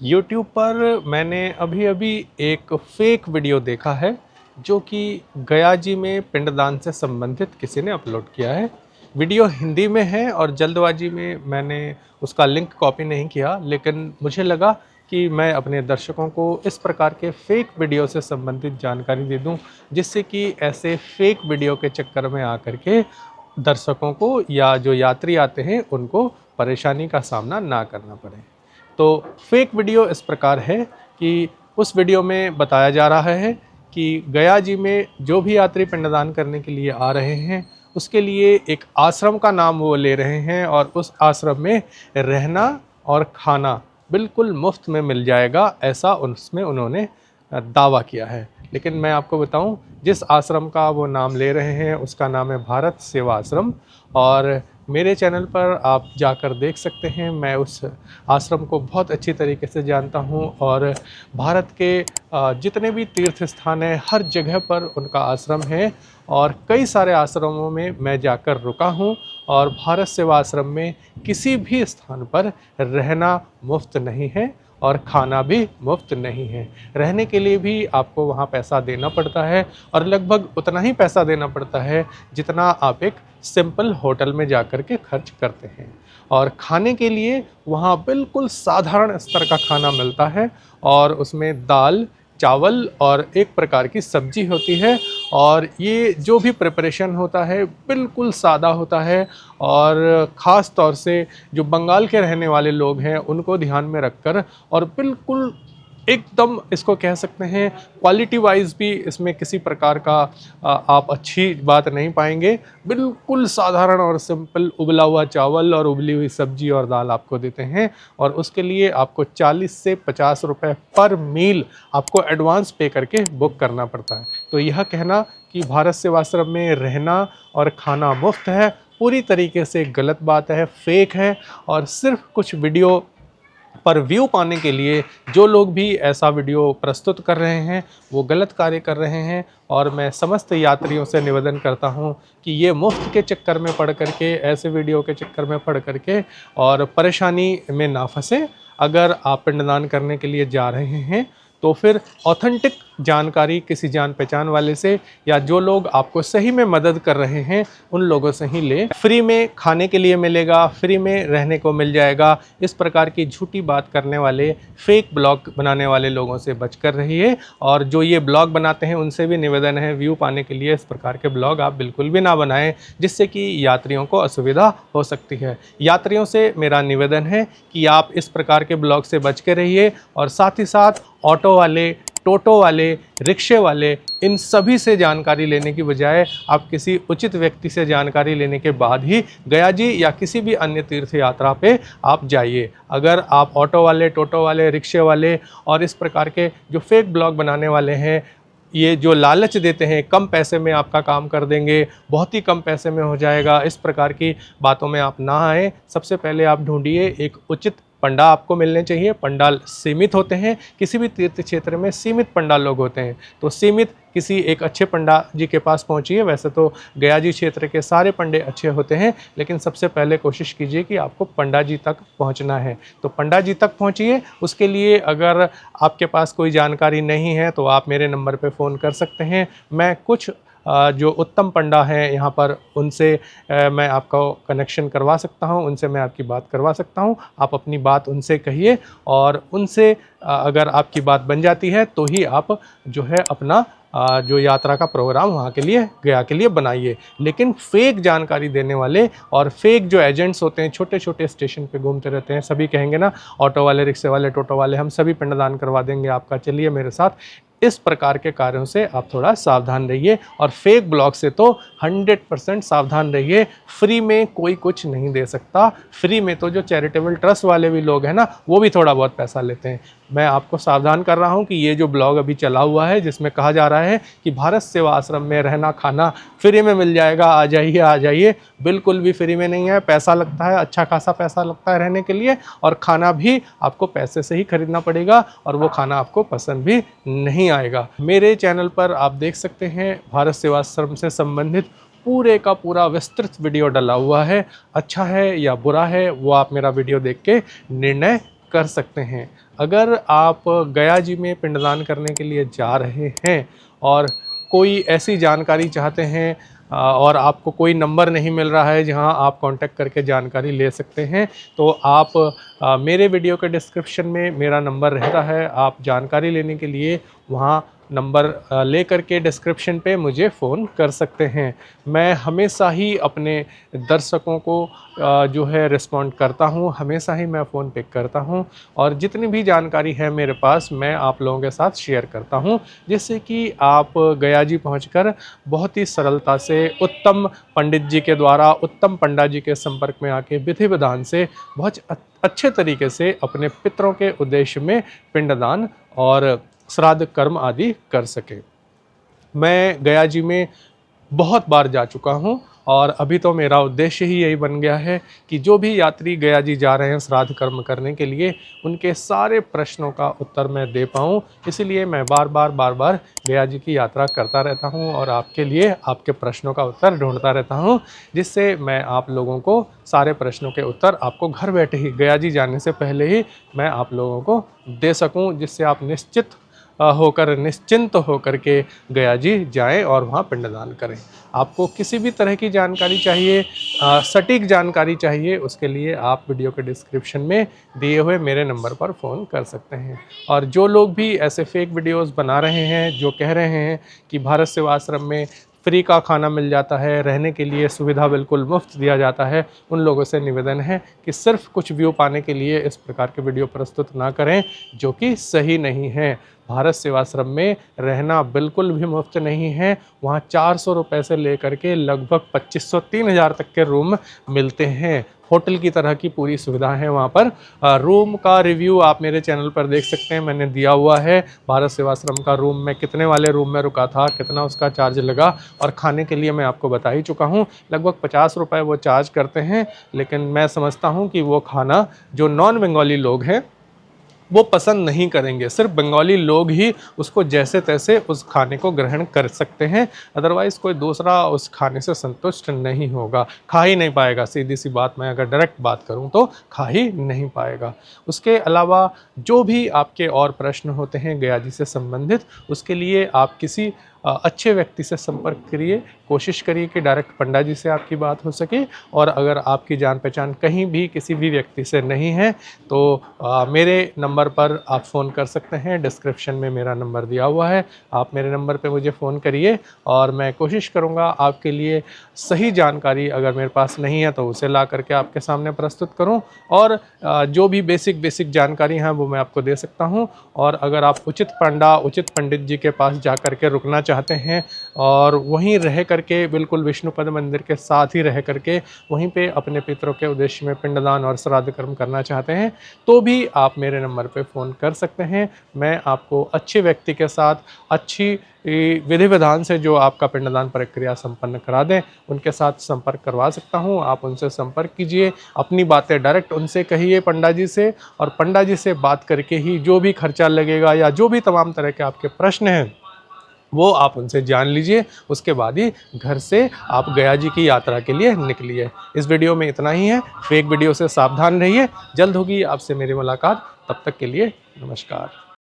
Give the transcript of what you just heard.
YouTube पर मैंने अभी-अभी एक फ़ेक वीडियो देखा है, जो कि गया जी में पिंडदान से संबंधित किसी ने अपलोड किया है। वीडियो हिंदी में है और जल्दबाजी में मैंने उसका लिंक कॉपी नहीं किया, लेकिन मुझे लगा कि मैं अपने दर्शकों को इस प्रकार के फ़ेक वीडियो से संबंधित जानकारी दे दूँ, जिससे कि ऐसे फ़ेक वीडियो के चक्कर में आकर के दर्शकों को या जो यात्री आते हैं, उनको परेशानी का सामना ना करना पड़े। तो फेक वीडियो इस प्रकार है कि उस वीडियो में बताया जा रहा है कि गया जी में जो भी यात्री पिंडदान करने के लिए आ रहे हैं, उसके लिए एक आश्रम का नाम वो ले रहे हैं और उस आश्रम में रहना और खाना बिल्कुल मुफ्त में मिल जाएगा, ऐसा उसमें उन्होंने दावा किया है। लेकिन मैं आपको बताऊं, जिस आश्रम का वो नाम ले रहे हैं उसका नाम है भारत सेवा आश्रम, और मेरे चैनल पर आप जाकर देख सकते हैं। मैं उस आश्रम को बहुत अच्छी तरीके से जानता हूं और भारत के जितने भी तीर्थ स्थान हैं, हर जगह पर उनका आश्रम है और कई सारे आश्रमों में मैं जाकर रुका हूं। और भारत सेवा आश्रम में किसी भी स्थान पर रहना मुफ्त नहीं है और खाना भी मुफ्त नहीं है। रहने के लिए भी आपको वहाँ पैसा देना पड़ता है और लगभग उतना ही पैसा देना पड़ता है जितना आप एक सिंपल होटल में जाकर के खर्च करते हैं। और खाने के लिए वहाँ बिल्कुल साधारण स्तर का खाना मिलता है और उसमें दाल, चावल और एक प्रकार की सब्जी होती है, और ये जो भी प्रिपरेशन होता है बिल्कुल सादा होता है। और ख़ास तौर से जो बंगाल के रहने वाले लोग हैं उनको ध्यान में रखकर, और बिल्कुल एकदम इसको कह सकते हैं क्वालिटी वाइज भी इसमें किसी प्रकार का आप अच्छी बात नहीं पाएंगे। बिल्कुल साधारण और सिंपल उबला हुआ चावल और उबली हुई सब्जी और दाल आपको देते हैं, और उसके लिए आपको 40 से 50 रुपए पर मील आपको एडवांस पे करके बुक करना पड़ता है। तो यह कहना कि भारत सेवाश्रम में रहना और खाना मुफ्त है, पूरी तरीके से गलत बात है, फेक है। और सिर्फ कुछ वीडियो पर व्यू पाने के लिए जो लोग भी ऐसा वीडियो प्रस्तुत कर रहे हैं, वो गलत कार्य कर रहे हैं। और मैं समस्त यात्रियों से निवेदन करता हूं कि ये मुफ्त के चक्कर में पड़ करके, ऐसे वीडियो के चक्कर में पड़ करके और परेशानी में ना फंसे। अगर आप पिंडदान करने के लिए जा रहे हैं तो फिर ऑथेंटिक जानकारी किसी जान पहचान वाले से, या जो लोग आपको सही में मदद कर रहे हैं उन लोगों से ही लें। फ्री में खाने के लिए मिलेगा, फ्री में रहने को मिल जाएगा। इस प्रकार की झूठी बात करने वाले, फेक ब्लॉग बनाने वाले लोगों से बचकर रहिए। और जो ये ब्लॉग बनाते हैं उनसे भी निवेदन है, व्यू पाने के लिए इस प्रकार के ब्लॉग आप बिल्कुल भी ना बनाएं, जिससे कि यात्रियों को असुविधा हो सकती है। यात्रियों से मेरा निवेदन है कि आप इस प्रकार के ब्लॉग से बच के रहिए, और साथ ही साथ ऑटो वाले, टोटो वाले, रिक्शे वाले, इन सभी से जानकारी लेने की बजाय आप किसी उचित व्यक्ति से जानकारी लेने के बाद ही गया जी या किसी भी अन्य तीर्थ यात्रा पे आप जाइए। अगर आप ऑटो वाले, टोटो वाले, रिक्शे वाले और इस प्रकार के जो फेक ब्लॉग बनाने वाले हैं, ये जो लालच देते हैं कम पैसे में आपका काम कर देंगे, बहुत ही कम पैसे में हो जाएगा, इस प्रकार की बातों में आप ना आएँ। सबसे पहले आप ढूंढिए एक उचित पंडा, आपको मिलने चाहिए। पंडाल सीमित होते हैं, किसी भी तीर्थ क्षेत्र में सीमित पंडाल लोग होते हैं, तो सीमित किसी एक अच्छे पंडा जी के पास पहुंचिए। वैसे तो गया जी क्षेत्र के सारे पंडे अच्छे होते हैं, लेकिन सबसे पहले कोशिश कीजिए कि आपको पंडा जी तक पहुंचना है, तो पंडा जी तक पहुंचिए। उसके लिए अगर आपके पास कोई जानकारी नहीं है तो आप मेरे नंबर पर फ़ोन कर सकते हैं। मैं कुछ जो उत्तम पंडा हैं यहाँ पर, उनसे मैं आपका कनेक्शन करवा सकता हूँ, उनसे मैं आपकी बात करवा सकता हूँ। आप अपनी बात उनसे कहिए और उनसे अगर आपकी बात बन जाती है तो ही आप जो है अपना जो यात्रा का प्रोग्राम वहाँ के लिए, गया के लिए बनाइए। लेकिन फेक जानकारी देने वाले और फेक जो एजेंट्स होते हैं, छोटे छोटे स्टेशन पे घूमते रहते हैं, सभी कहेंगे ना ऑटो वाले, रिक्शे वाले, टोटो वाले, हम सभी पिंडदान करवा देंगे आपका, चलिए मेरे साथ। इस प्रकार के कार्यों से आप थोड़ा सावधान रहिए, और फेक ब्लॉग से तो 100% सावधान रहिए। फ्री में कोई कुछ नहीं दे सकता। फ्री में तो जो चैरिटेबल ट्रस्ट वाले भी लोग हैं ना, वो भी थोड़ा बहुत पैसा लेते हैं। मैं आपको सावधान कर रहा हूं कि ये जो ब्लॉग अभी चला हुआ है, जिसमें कहा जा रहा है कि भारत सेवा आश्रम में रहना खाना फ्री में मिल जाएगा, आ जाइए आ जाइए, बिल्कुल भी फ्री में नहीं है। पैसा लगता है, अच्छा खासा पैसा लगता है रहने के लिए, और खाना भी आपको पैसे से ही खरीदना पड़ेगा, और वो खाना आपको पसंद भी नहीं आएगा। मेरे चैनल पर आप देख सकते हैं भारत सेवाश्रम से संबंधित पूरे का पूरा विस्तृत वीडियो डला हुआ है। अच्छा है या बुरा है वो आप मेरा वीडियो देख के निर्णय कर सकते हैं। अगर आप गया जी में पिंडदान करने के लिए जा रहे हैं और कोई ऐसी जानकारी चाहते हैं और आपको कोई नंबर नहीं मिल रहा है जहां आप कांटेक्ट करके जानकारी ले सकते हैं, तो आप मेरे वीडियो के डिस्क्रिप्शन में मेरा नंबर रहता है। आप जानकारी लेने के लिए वहां नंबर ले करके डिस्क्रिप्शन पे मुझे फ़ोन कर सकते हैं। मैं हमेशा ही अपने दर्शकों को जो है रिस्पॉन्ड करता हूँ, हमेशा ही मैं फ़ोन पिक करता हूँ और जितनी भी जानकारी है मेरे पास मैं आप लोगों के साथ शेयर करता हूँ, जिससे कि आप गया जी पहुँचकर बहुत ही सरलता से उत्तम पंडित जी के द्वारा, उत्तम पंडा जी के संपर्क में आके विधि विधान से बहुत अच्छे तरीके से अपने पितरों के उद्देश्य में पिंडदान और श्राद्ध कर्म आदि कर सके। मैं गया जी में बहुत बार जा चुका हूँ और अभी तो मेरा उद्देश्य ही यही बन गया है कि जो भी यात्री गया जी जा रहे हैं श्राद्ध कर्म करने के लिए, उनके सारे प्रश्नों का उत्तर मैं दे पाऊँ। इसीलिए मैं बार बार गया जी की यात्रा करता रहता हूँ और आपके लिए आपके प्रश्नों का उत्तर ढूंढता रहता हूँ, जिससे मैं आप लोगों को सारे प्रश्नों के उत्तर आपको घर बैठे ही गया जी जाने से पहले ही मैं आप लोगों को दे सकूँ, जिससे आप निश्चिंत होकर के गया जी जाएं और वहाँ पिंडदान करें। आपको किसी भी तरह की जानकारी चाहिए, सटीक जानकारी चाहिए, उसके लिए आप वीडियो के डिस्क्रिप्शन में दिए हुए मेरे नंबर पर फ़ोन कर सकते हैं। और जो लोग भी ऐसे फेक वीडियोस बना रहे हैं, जो कह रहे हैं कि भारत सेवाश्रम में फ्री का खाना मिल जाता है, रहने के लिए सुविधा बिल्कुल मुफ्त दिया जाता है, उन लोगों से निवेदन है कि सिर्फ कुछ व्यू पाने के लिए इस प्रकार के वीडियो प्रस्तुत ना करें, जो कि सही नहीं है। भारत सेवाश्रम में रहना बिल्कुल भी मुफ्त नहीं है। वहाँ 400 रुपये से लेकर के लगभग 2500-3000 तक के रूम मिलते हैं। होटल की तरह की पूरी सुविधा है वहाँ पर। रूम का रिव्यू आप मेरे चैनल पर देख सकते हैं, मैंने दिया हुआ है। भारत सेवाश्रम का रूम में कितने वाले रूम में रुका था, कितना उसका चार्ज लगा, और खाने के लिए मैं आपको बता ही चुका हूँ। लगभग 50 रुपये वो चार्ज करते हैं, लेकिन मैं समझता हूँ कि वो खाना जो नॉन बंगाली लोग हैं वो पसंद नहीं करेंगे। सिर्फ बंगाली लोग ही उसको जैसे तैसे उस खाने को ग्रहण कर सकते हैं, अदरवाइज़ कोई दूसरा उस खाने से संतुष्ट नहीं होगा, खा ही नहीं पाएगा। सीधी सी बात, मैं अगर डायरेक्ट बात करूं तो खा ही नहीं पाएगा। उसके अलावा जो भी आपके और प्रश्न होते हैं गया जी से संबंधित, उसके लिए आप किसी अच्छे व्यक्ति से संपर्क करिए। कोशिश करिए कि डायरेक्ट पंडा जी से आपकी बात हो सके, और अगर आपकी जान पहचान कहीं भी किसी भी व्यक्ति से नहीं है तो मेरे नंबर पर आप फ़ोन कर सकते हैं। डिस्क्रिप्शन में मेरा नंबर दिया हुआ है, आप मेरे नंबर पे मुझे फ़ोन करिए और मैं कोशिश करूँगा आपके लिए सही जानकारी, अगर मेरे पास नहीं है तो उसे ला करके आपके सामने प्रस्तुत करूँ, और जो भी बेसिक जानकारी हैं वो मैं आपको दे सकता हूँ। और अगर आप उचित पंडा, उचित पंडित जी के पास जा कर के रुकना चाहते हैं और वहीं रह करके, बिल्कुल विष्णुपद मंदिर के साथ ही रह करके वहीं पे अपने पितरों के उद्देश्य में पिंडदान और श्राद्ध कर्म करना चाहते हैं, तो भी आप मेरे नंबर पे फ़ोन कर सकते हैं। मैं आपको अच्छे व्यक्ति के साथ अच्छी विधि विधान से जो आपका पिंडदान प्रक्रिया संपन्न करा दें, उनके साथ संपर्क करवा सकता हूं। आप उनसे संपर्क कीजिए, अपनी बातें डायरेक्ट उनसे कहिए पंडा जी से, और पंडा जी से बात करके ही जो भी खर्चा लगेगा या जो भी तमाम तरह के आपके प्रश्न हैं वो आप उनसे जान लीजिए। उसके बाद ही घर से आप गया जी की यात्रा के लिए निकलिए। इस वीडियो में इतना ही है। फेक वीडियो से सावधान रहिए। जल्द होगी आपसे मेरी मुलाकात, तब तक के लिए नमस्कार।